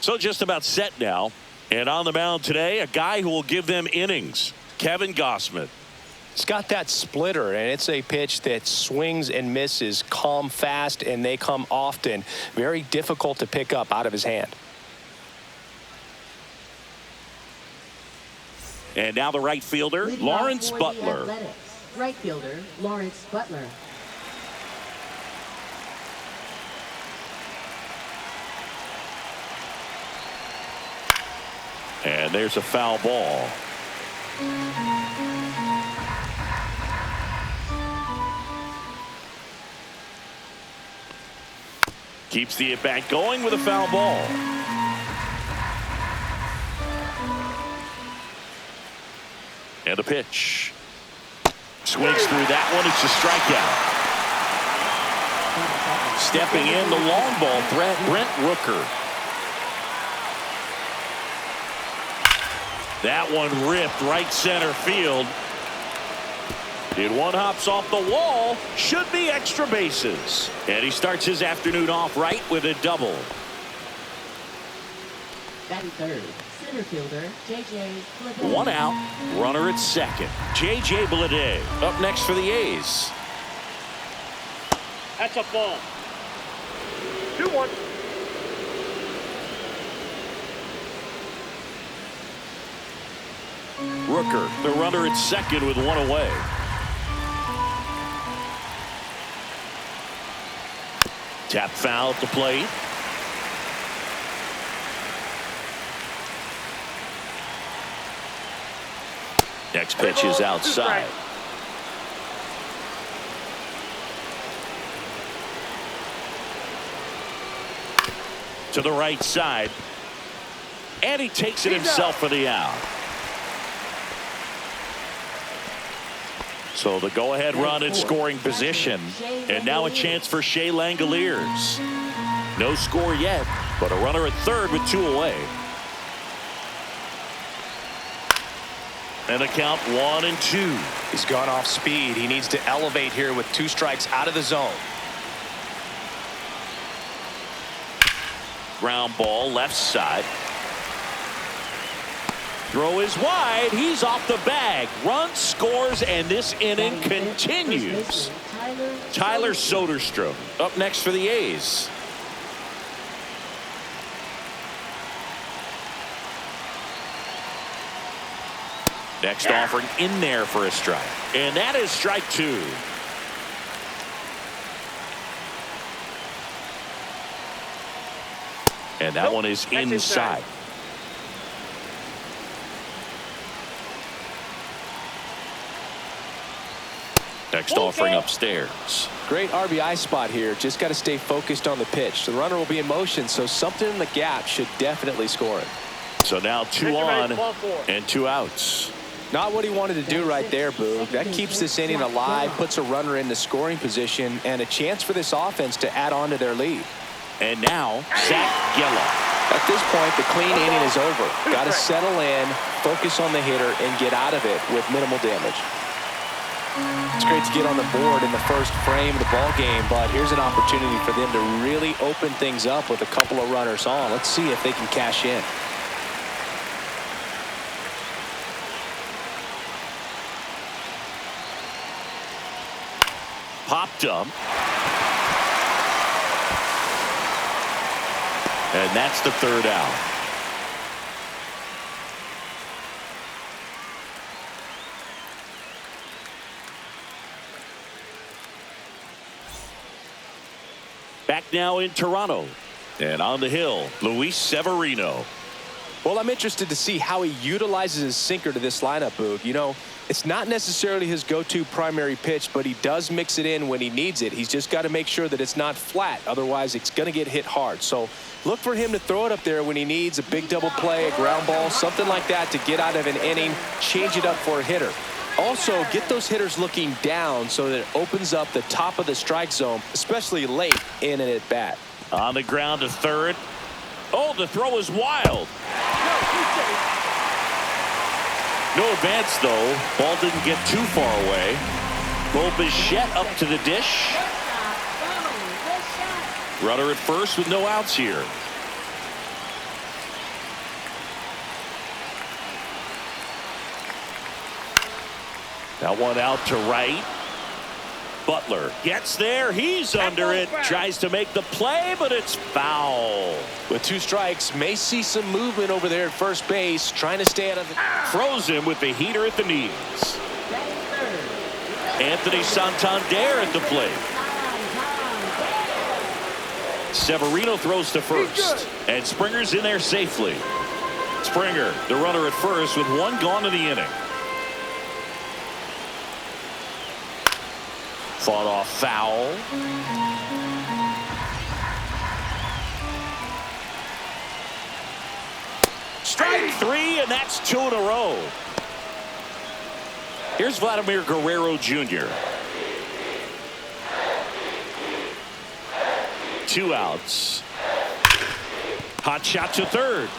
So just about set now. And on the mound today, a guy who will give them innings, Kevin Gausman. It's got that splitter, and it's a pitch that swings and misses, come fast, and they come often. Very difficult to pick up out of his hand. And now the right fielder, Lawrence Butler. Right fielder, Lawrence Butler. And there's a foul ball. Keeps the at-bat going with a foul ball. And a pitch. Swings through that one. It's a strikeout. Stepping in, the long ball threat, Brent Rooker. That one ripped right center field. Did one hops off the wall. Should be extra bases. And he starts his afternoon off right with a double. Batting third, center fielder, J.J. Bleday. One out. Runner at second. J.J. Bleday up next for the A's. That's a ball. 2-1. Rooker, the runner at second with one away. Tap foul at the plate. Next pitch is outside. To the right side. And he takes it himself for the out. So the go-ahead run in scoring position. And now a chance for Shea Langoliers. No score yet, but a runner at third with two away. And a count 1-2. He's gone off speed. He needs to elevate here with two strikes out of the zone. Ground ball left side. Throw is wide. He's off the bag. Run scores, and this inning continues. Tyler Soderstrom up next for the A's. Next offering in there for a strike. And that is strike two. And that one is inside. Next offering upstairs. Great RBI spot here. Just got to stay focused on the pitch. The runner will be in motion, so something in the gap should definitely score it. So now 2 on and 2 outs. Not what he wanted to do right there, Boog. That keeps this inning alive, puts a runner in the scoring position, and a chance for this offense to add on to their lead. And now Zach Geller. At this point, the clean inning is over. Got to settle in, focus on the hitter, and get out of it with minimal damage. It's great to get on the board in the first frame of the ball game, but here's an opportunity for them to really open things up with a couple of runners on. Let's see if they can cash in. Popped up. And that's the third out. Back now in Toronto. And on the hill, Luis Severino. Well, I'm interested to see how he utilizes his sinker to this lineup, Boog. You know, it's not necessarily his go-to primary pitch, but he does mix it in when he needs it. He's just got to make sure that it's not flat. Otherwise, it's going to get hit hard. So look for him to throw it up there when he needs a big double play, a ground ball, something like that to get out of an inning, change it up for a hitter. Also, get those hitters looking down so that it opens up the top of the strike zone, especially late in an at-bat. On the ground to third. Oh, the throw is wild. No advance, though. Ball didn't get too far away. Bo Bichette up to the dish. Runner at first with no outs here. That one out to right. Butler gets there. He's under it. Tries to make the play, but it's foul. With 2 strikes, may see some movement over there at first base, trying to stay out of the... Throws him with the heater at the knees. Anthony Santander at the plate. Severino throws to first, and Springer's in there safely. Springer, the runner at first, with 1 gone in the inning. Fought off foul. Strike 3, and that's 2 in a row. Here's Vladimir Guerrero Jr. 2 outs. Hot shot to third.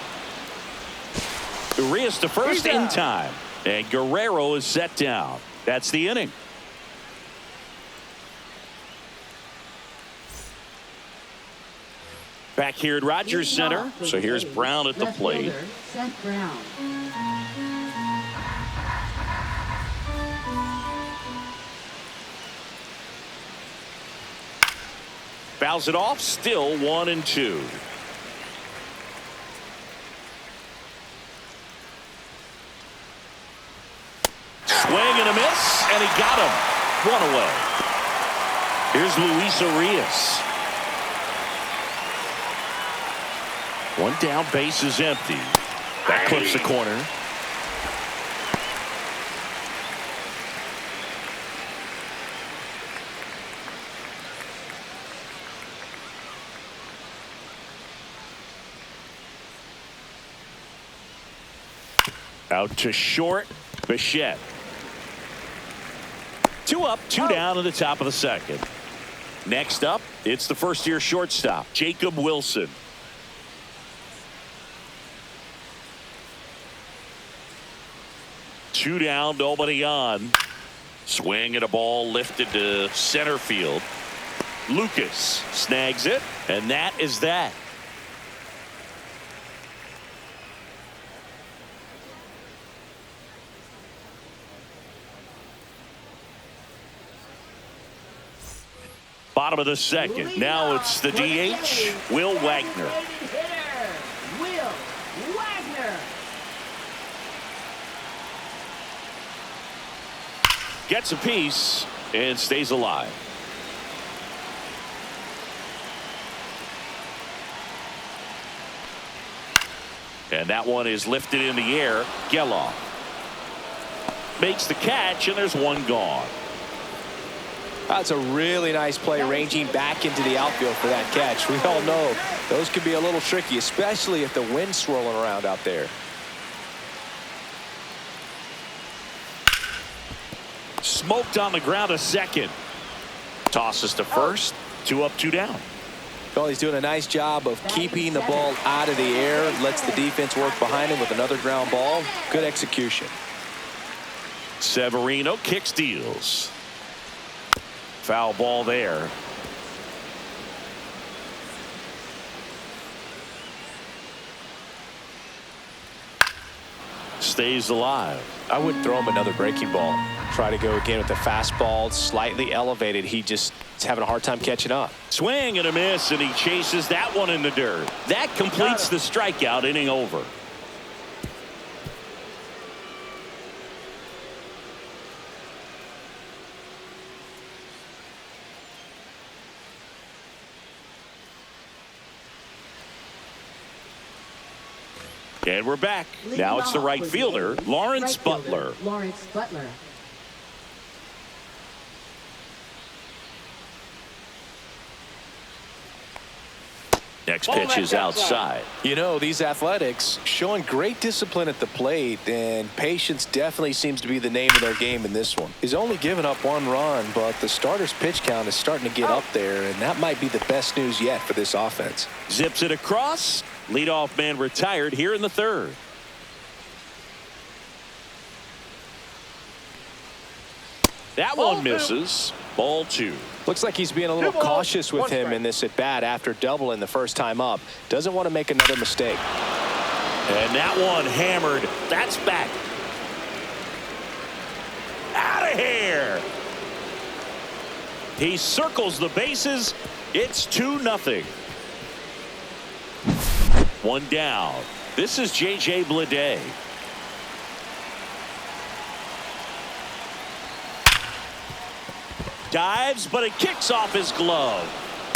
Urias to first in time. And Guerrero is set down. That's the inning. Back here at Rogers Center. So here's Brown at the plate. Seth Brown. Fouls it off. Still 1-2. Swing and a miss, and he got him. 1 away. Here's Luis Urias. 1 down, base is empty. That clips the corner. Out to short, Bichette. 2 up, 2 down at the top of the second. Next up, it's the first-year shortstop, Jacob Wilson. Two down, nobody on. Swing and a ball lifted to center field. Lucas snags it, and that is that. Bottom of the second. Now it's the DH, Will Wagner. Will Wagner. Gets a piece and stays alive. And that one is lifted in the air. Geloff makes the catch, and there's 1 gone. That's a really nice play, ranging back into the outfield for that catch. We all know those can be a little tricky, especially if the wind's swirling around out there. Smoked on the ground a second. Tosses to first. 2 up, 2 down. Well, he's doing a nice job of keeping the ball out of the air. Lets the defense work behind him with another ground ball. Good execution. Severino kicks, deals. Foul ball there. Stays alive. I wouldn't throw him another breaking ball. Try to go again with the fastball, slightly elevated. He just is having a hard time catching up. Swing and a miss, and he chases that one in the dirt. That completes the strikeout. Inning over. And we're back. Now it's the right fielder, Lawrence Butler. Lawrence Butler. Next pitch is outside. You know, these Athletics showing great discipline at the plate, and patience definitely seems to be the name of their game in this one. He's only given up 1 run, but the starter's pitch count is starting to get up there, and that might be the best news yet for this offense. Zips it across. Leadoff man retired here in the third. That one misses. Ball 2. Looks like he's being a little cautious with him in this at bat after doubling the first time up. Doesn't want to make another mistake. And that one hammered. That's back. Out hair. He circles the bases. It's 2-0. One down. This is J.J. Bleday. Dives, but it kicks off his glove.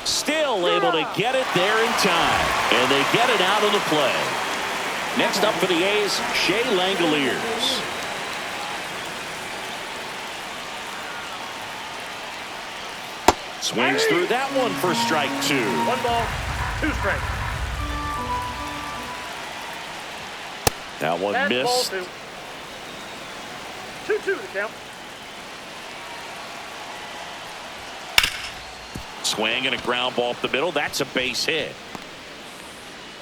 Still able to get it there in time. And they get it out of the play. Next up for the A's, Shea Langoliers. Swings through that one for strike 2. 1 ball, 2 strikes. That one That's missed. ball 2. 2-2 to count. Swing and a ground ball up the middle. That's a base hit.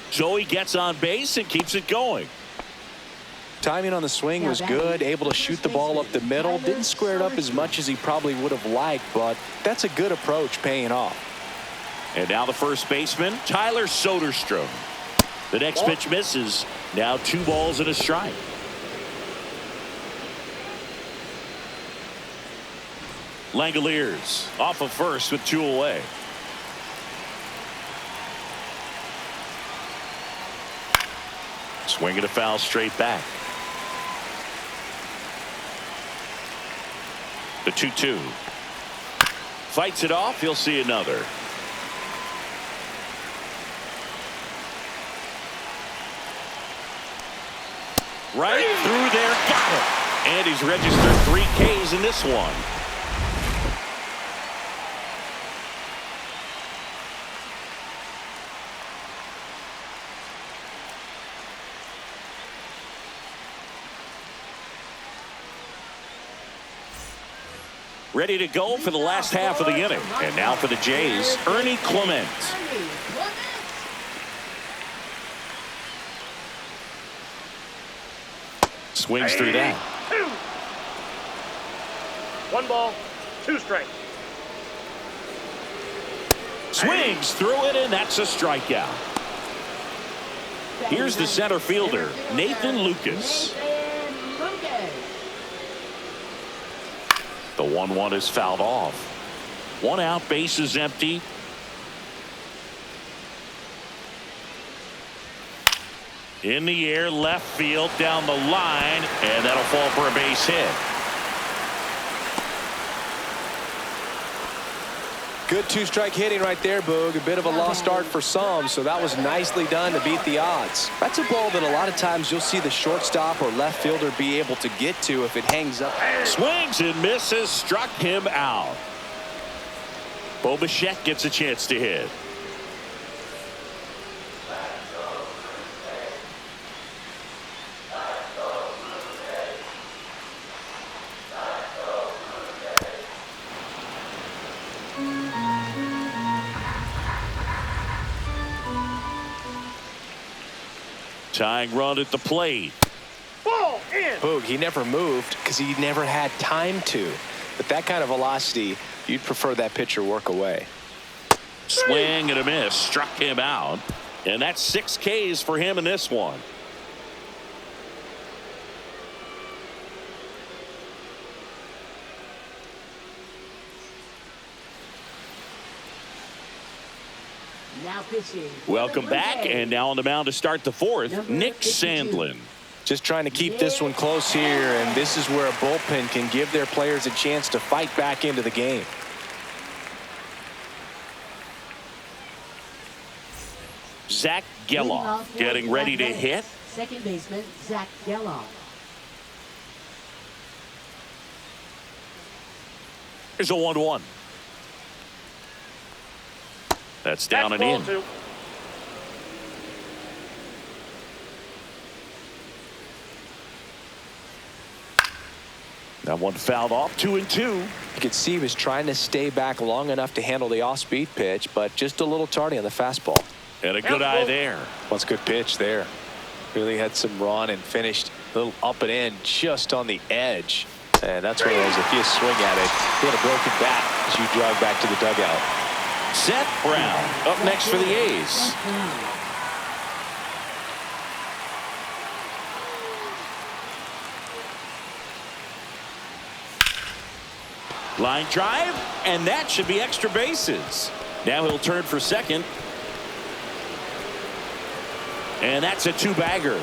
So he gets on base and keeps it going. Timing on the swing was good, able to shoot the ball up the middle. Didn't square it up as much as he probably would have liked, but that's a good approach paying off. And now the first baseman, Tyler Soderstrom. The next pitch misses. Now 2 balls and a strike. Langoliers off of first with 2 away. Swinging a foul straight back. The 2-2. Fights it off. He'll see another. Right through there. Got it. And he's registered 3 Ks in this one. Ready to go for the last half of the inning. And now for the Jays, Ernie Clement. Swings through that. 2. 1 ball, 2 strikes. Swings through it, and that's a strikeout. Here's the center fielder, Nathan Lucas. The 1-1 is fouled off. 1 out, base is empty. In the air, left field, down the line, and that'll fall for a base hit. Good 2-strike hitting right there, Boog. A bit of a lost art for some, so that was nicely done to beat the odds. That's a ball that a lot of times you'll see the shortstop or left fielder be able to get to if it hangs up. Swings and misses, struck him out. Bo Bichette gets a chance to hit. Tying run at the plate. Ball in. Boog, he never moved because he never had time to. But that kind of velocity, you'd prefer that pitcher work away. Swing and a miss, struck him out. And that's 6 Ks for him in this one. Now pitching. Welcome back, and now on the mound to start the 4th, Nick Sandlin. Just trying to keep this one close here, and this is where a bullpen can give their players a chance to fight back into the game. Zach Geloff getting ready to hit. Second baseman, Zach Geloff. Here's a 1-1. That's down and in. 2. That one fouled off, 2-2. You could see he was trying to stay back long enough to handle the off-speed pitch, but just a little tardy on the fastball. And a good eye there. That's a good pitch there. Really had some run and finished a little up and in just on the edge. And that's one of those, if you swing at it, you had a broken bat as you drive back to the dugout. Seth Brown up next for the A's. Line drive, and that should be extra bases. Now he'll turn for second. And that's a two-bagger.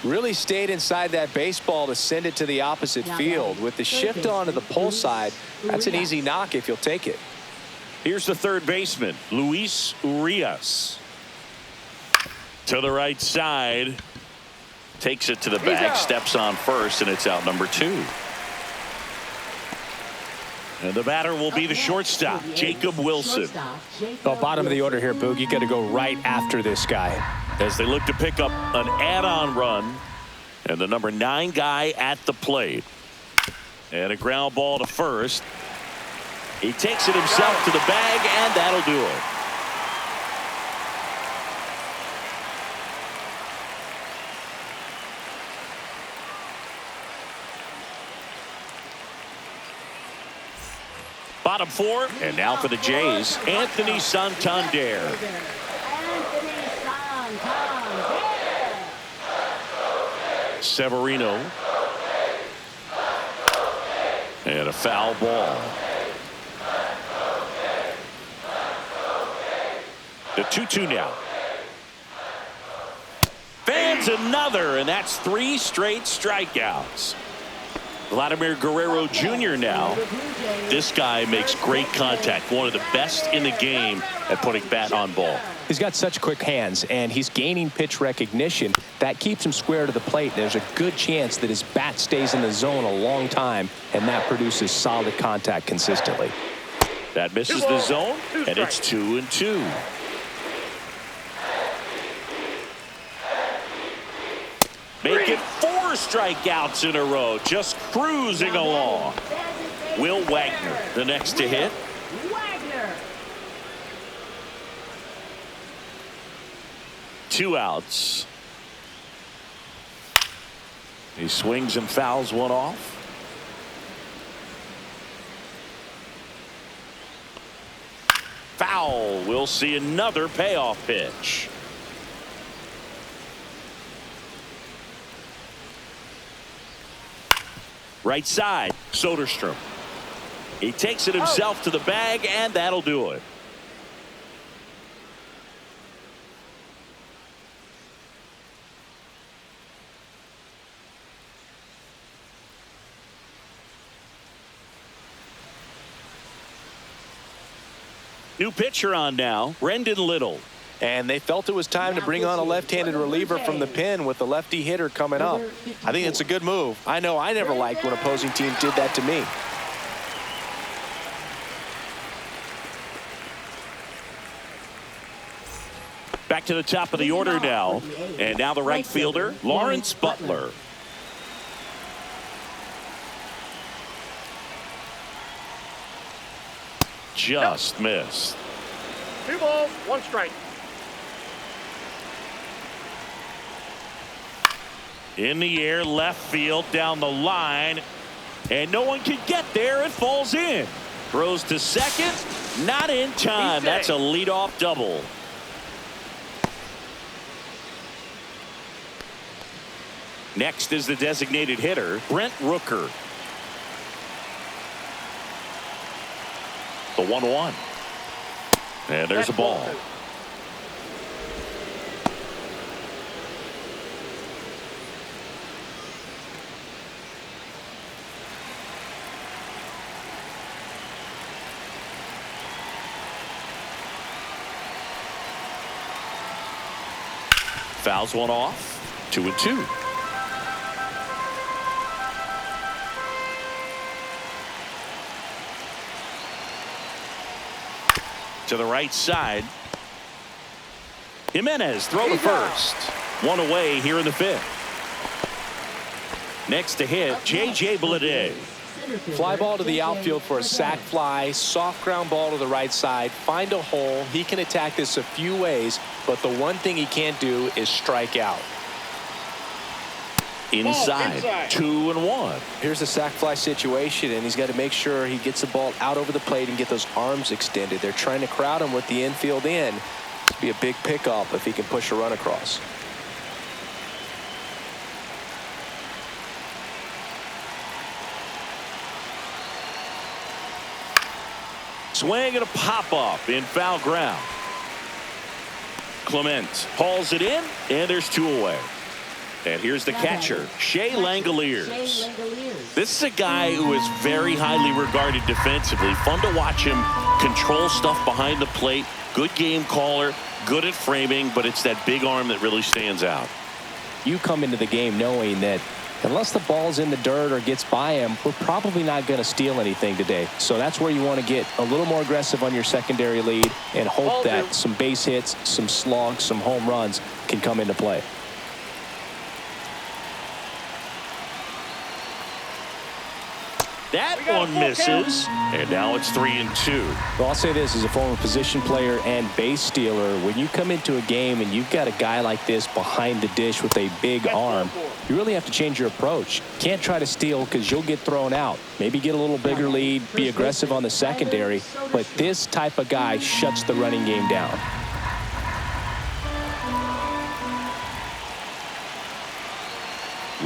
Really stayed inside that baseball to send it to the opposite field. With the shift onto the pull side, that's an easy knock if you'll take it. Here's the third baseman, Luis Urias. To the right side. Takes it to the bag, steps on first, and it's out number 2. And the batter will be the shortstop, Jacob Wilson. Well, bottom of the order here, Boog. You got to go right after this guy. As they look to pick up an add-on run. And the number 9 guy at the plate. And a ground ball to first. He takes it himself to the bag, and that'll do it. Bottom 4, and now for the Jays, Anthony Santander. Severino. And a foul ball. The 2-2 now. Fans another, and that's 3 straight strikeouts. Vladimir Guerrero Jr. now. This guy makes great contact. One of the best in the game at putting bat on ball. He's got such quick hands, and he's gaining pitch recognition. That keeps him square to the plate. There's a good chance that his bat stays in the zone a long time, and that produces solid contact consistently. That misses the zone, and it's 2-2. Make it 4 strikeouts in a row, just cruising along. Will Wagner, the next to hit. 2 outs. He swings and fouls one off. Foul. We'll see another payoff pitch. Right side, Soderstrom. He takes it himself to the bag, and that'll do it. New pitcher on now, Brendan Little. And they felt it was time to bring on a left-handed reliever from the pen with the lefty hitter coming up. I think it's a good move. I know I never liked when opposing teams did that to me. Back to the top of the order now. And now the right fielder, Lawrence Butler. Just missed. 2 balls, 1 strike. In the air, left field, down the line. And no one can get there. It falls in. Throws to second. Not in time. That's a leadoff double. Next is the designated hitter, Brent Rooker. The 1-1. And there's a ball. Fouls one off. 2-2. To the right side. Jimenez throw to first. 1 away here in the 5th. Next to hit, J.J. Bleday. Fly ball to the outfield for a sac fly. Soft ground ball to the right side. Find a hole. He can attack this a few ways, but the one thing he can't do is strike out. Inside. 2-1. Here's a sac fly situation, and he's got to make sure he gets the ball out over the plate and get those arms extended. They're trying to crowd him with the infield in. It'll be a big pickup if he can push a run across. Swing and a pop-up in foul ground. Clement hauls it in, and there's 2 away. And here's the catcher, Shea Langoliers. This is a guy who is very highly regarded defensively. Fun to watch him control stuff behind the plate. Good game caller, good at framing, but it's that big arm that really stands out. You come into the game knowing that unless the ball's in the dirt or gets by him, we're probably not going to steal anything today. So that's where you want to get a little more aggressive on your secondary lead and hope that some base hits, some slugs, some home runs can come into play. That one misses, and now it's 3-2. Well, I'll say this as a former position player and base stealer. When you come into a game and you've got a guy like this behind the dish with a big arm, you really have to change your approach. Can't try to steal because you'll get thrown out. Maybe get a little bigger lead, be aggressive on the secondary, but this type of guy shuts the running game down.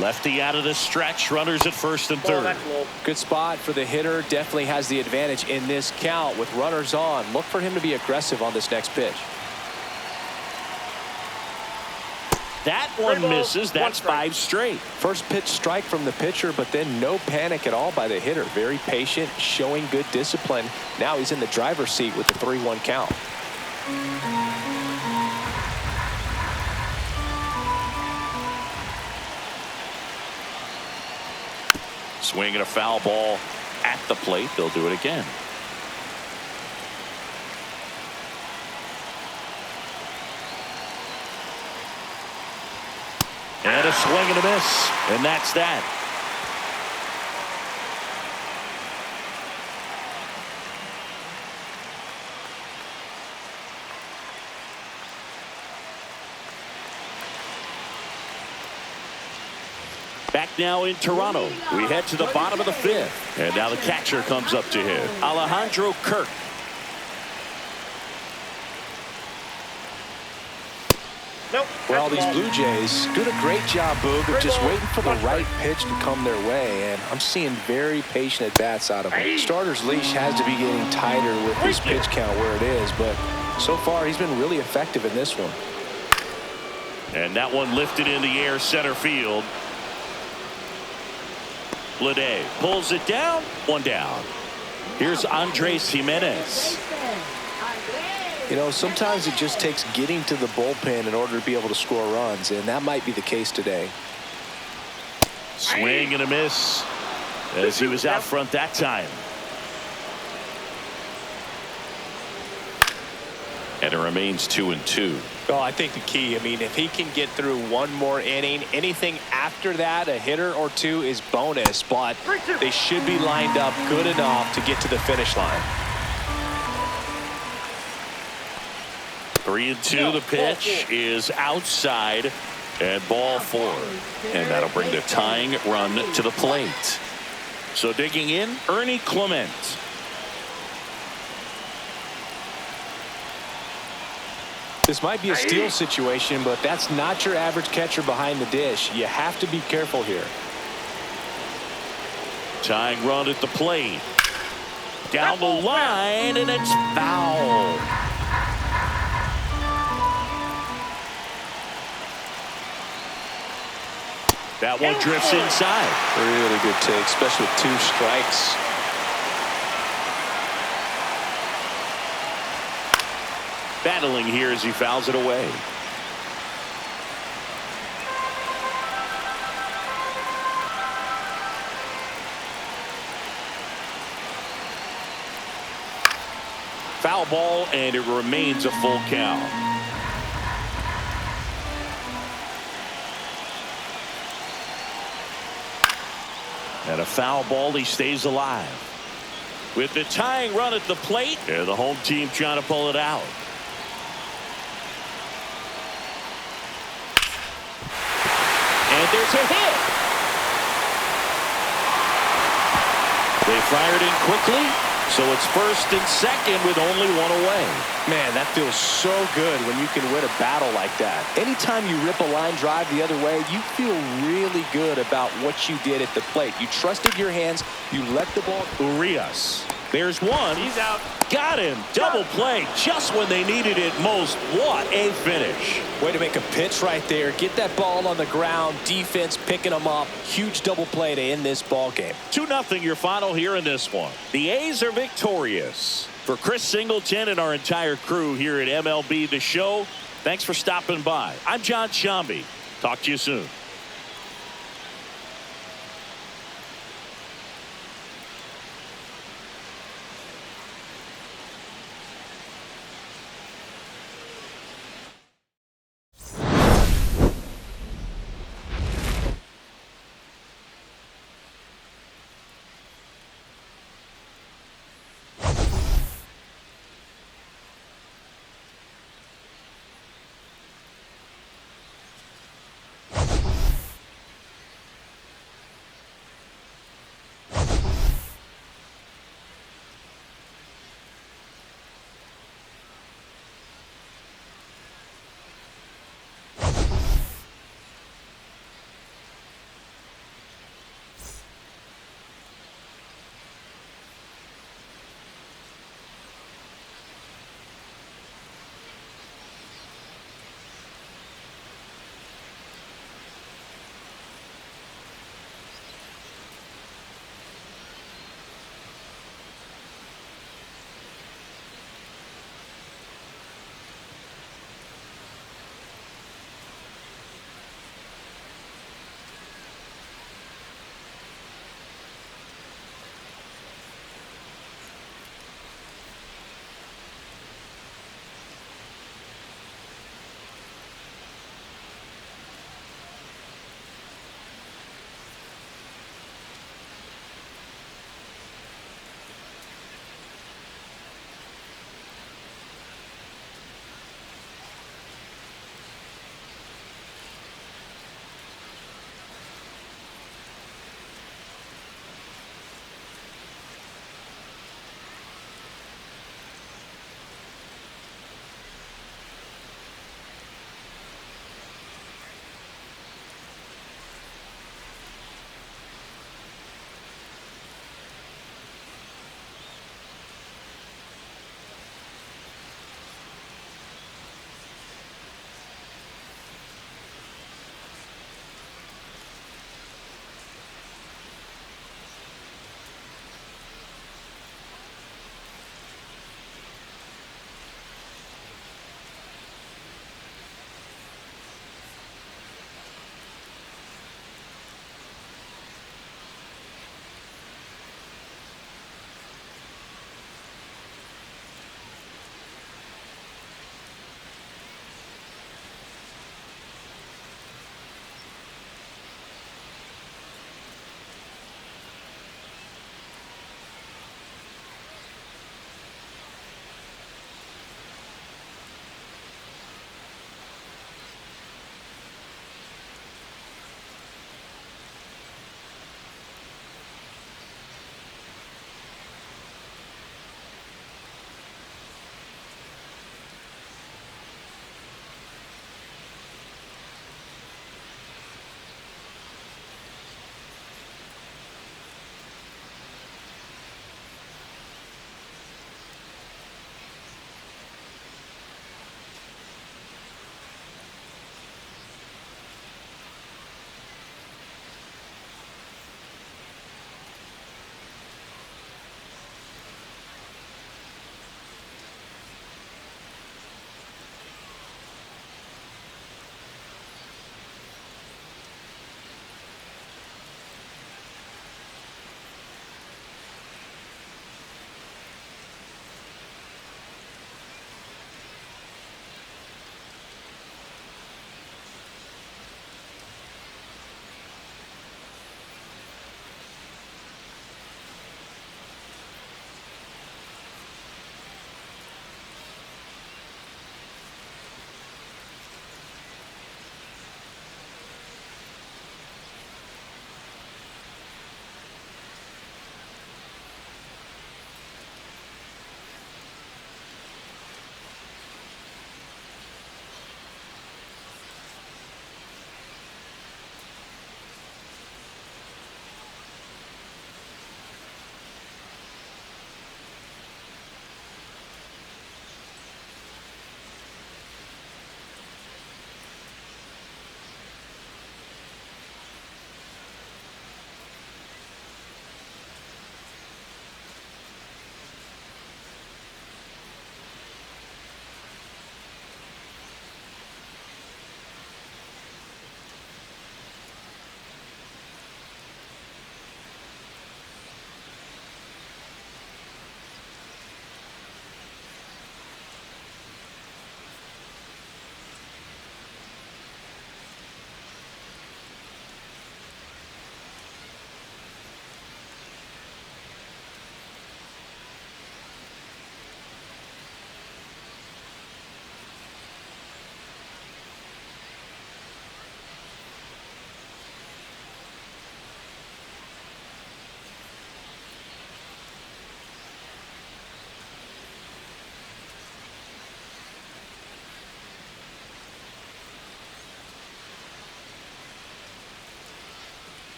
Lefty out of the stretch, runners at first and third. Good spot for the hitter. Definitely has the advantage in this count with runners on. Look for him to be aggressive on this next pitch. That one misses. That's 5 straight. First pitch strike from the pitcher, but then no panic at all by the hitter. Very patient, showing good discipline. Now he's in the driver's seat with the 3-1 count. Swing and a foul ball at the plate. They'll do it again. And a swing and a miss. And that's that. Back now in Toronto. We head to the bottom of the 5th. And now the catcher comes up to hit. Alejandro Kirk. Well, these Blue Jays doing a great job, Boog, of just waiting for the right pitch to come their way. And I'm seeing very patient at-bats out of him. Starter's leash has to be getting tighter with his pitch count where it is. But so far, he's been really effective in this one. And that one lifted in the air center field. Blade pulls it down. 1 down. Here's Andres Jimenez. You know, sometimes it just takes getting to the bullpen in order to be able to score runs, and that might be the case today. Swing and a miss as he was out front that time. And it remains 2-2. Well, I think the key, I mean, if he can get through one more inning, anything after that, a hitter or two is bonus, but they should be lined up good enough to get to the finish line. 3-2. The pitch is outside and ball 4. And that'll bring the tying run to the plate. So digging in, Ernie Clement. This might be a steal situation, but that's not your average catcher behind the dish. You have to be careful here. Tying run at the plate. Down the line, and it's foul. That one drifts inside. Really good take, especially with 2 strikes. Battling here as he fouls it away. Foul ball, and it remains a full count. And a foul ball, he stays alive. With the tying run at the plate, and the home team trying to pull it out. And there's a hit. They fired in quickly, so it's first and second with only 1 away. Man, that feels so good when you can win a battle like that. Anytime you rip a line drive the other way, you feel really good about what you did at the plate. You trusted your hands. You let the ball. Urias There's one. He's out. Got him. Double play just when they needed it most. What a finish. Way to make a pitch right there. Get that ball on the ground. Defense picking them up. Huge double play to end this ball game. 2-0 your final here in this one. The A's are victorious. For Chris Singleton and our entire crew here at MLB The Show, thanks for stopping by. I'm John Shambi. Talk to you soon.